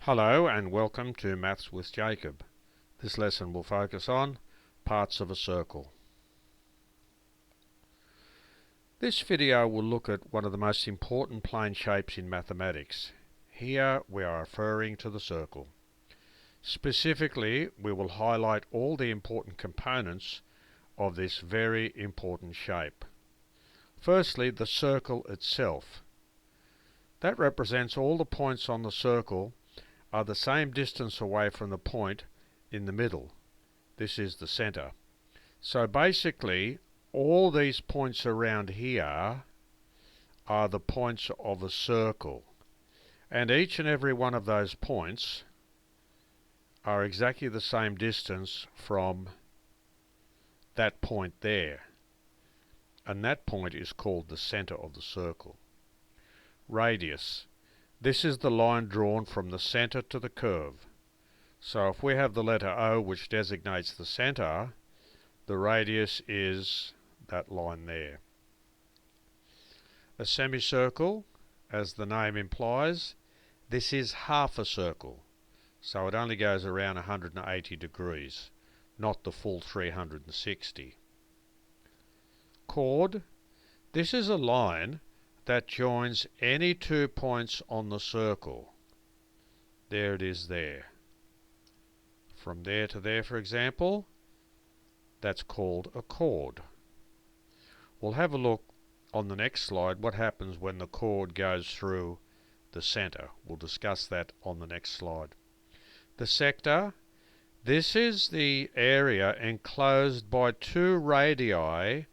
Hello and welcome to Maths with Jacob. This lesson will focus on parts of a circle. This video will look at one of the most important plane shapes in mathematics. Here we are referring to the circle. Specifically, we will highlight all the important components of this very important shape. Firstly, the circle itself. That represents all the points on the circle are the same distance away from the point in the middle. This is the center. So basically, all these points around here are the points of a circle. And each and every one of those points are exactly the same distance from that point there. And that point is called the center of the circle. Radius. This is the line drawn from the center to the curve. So if we have the letter O, which designates the center, the radius is that line there. A semicircle, as the name implies, this is half a circle. So it only goes around 180 degrees, not the full 360. Chord. This is a line that joins any 2 points on the circle. There it is there. From there to there, for example, that's called a chord. We'll have a look on the next slide what happens when the chord goes through the center. We'll discuss that on the next slide. The sector. This is the area enclosed by 2 radii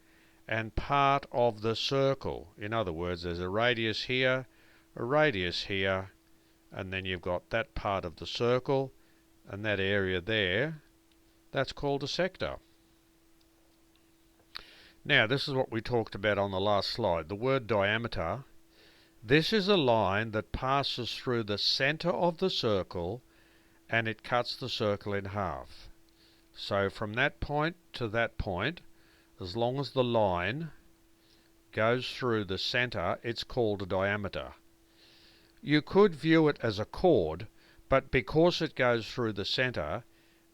and part of the circle. In other words, there's a radius here, and then you've got that part of the circle and that area there. That's called a sector. Now, this is what we talked about on the last slide. The word diameter. This is a line that passes through the center of the circle and it cuts the circle in half. So from that point to that point, as long as the line goes through the center, it's called a diameter. You could view it as a chord, but because it goes through the center,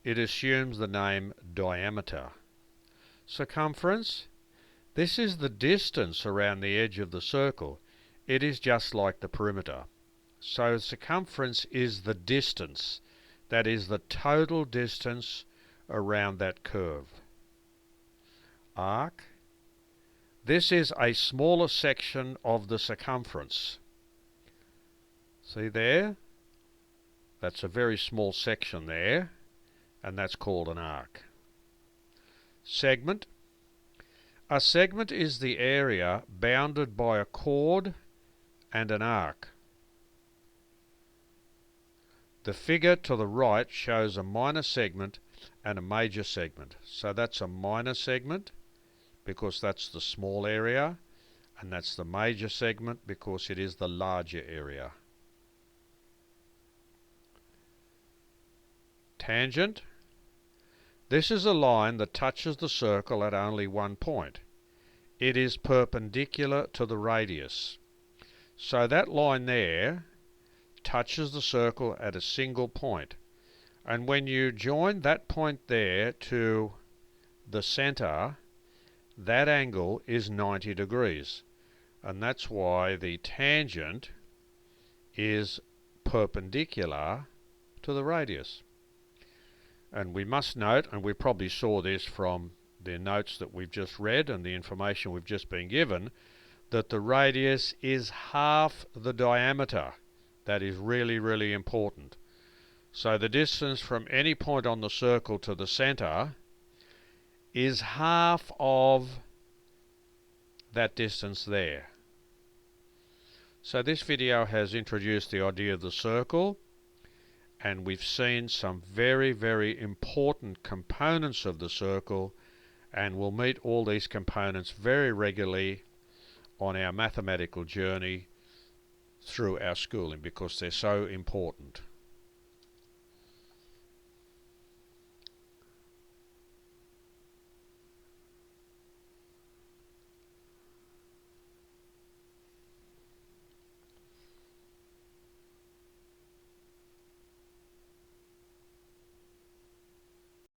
it assumes the name diameter. Circumference. This is the distance around the edge of the circle. It is just like the perimeter. So circumference is the distance. That is the total distance around that curve. Arc. This is a smaller section of the circumference. See there? That's a very small section there, and that's called an arc. Segment. A segment is the area bounded by a chord and an arc. The figure to the right shows a minor segment and a major segment. So that's a minor segment because that's the small area, and that's the major segment because it is the larger area. Tangent. This is a line that touches the circle at only one point. It is perpendicular to the radius. So that line there touches the circle at a single point. And when you join that point there to the center, that angle is 90 degrees. And that's why the tangent is perpendicular to the radius. And we must note, and we probably saw this from the notes that we've just read and the information we've just been given, that the radius is half the diameter. That is really, really important. So the distance from any point on the circle to the center is half of that distance there. So this video has introduced the idea of the circle, and we've seen some very, very important components of the circle, and we'll meet all these components very regularly on our mathematical journey through our schooling because they're so important.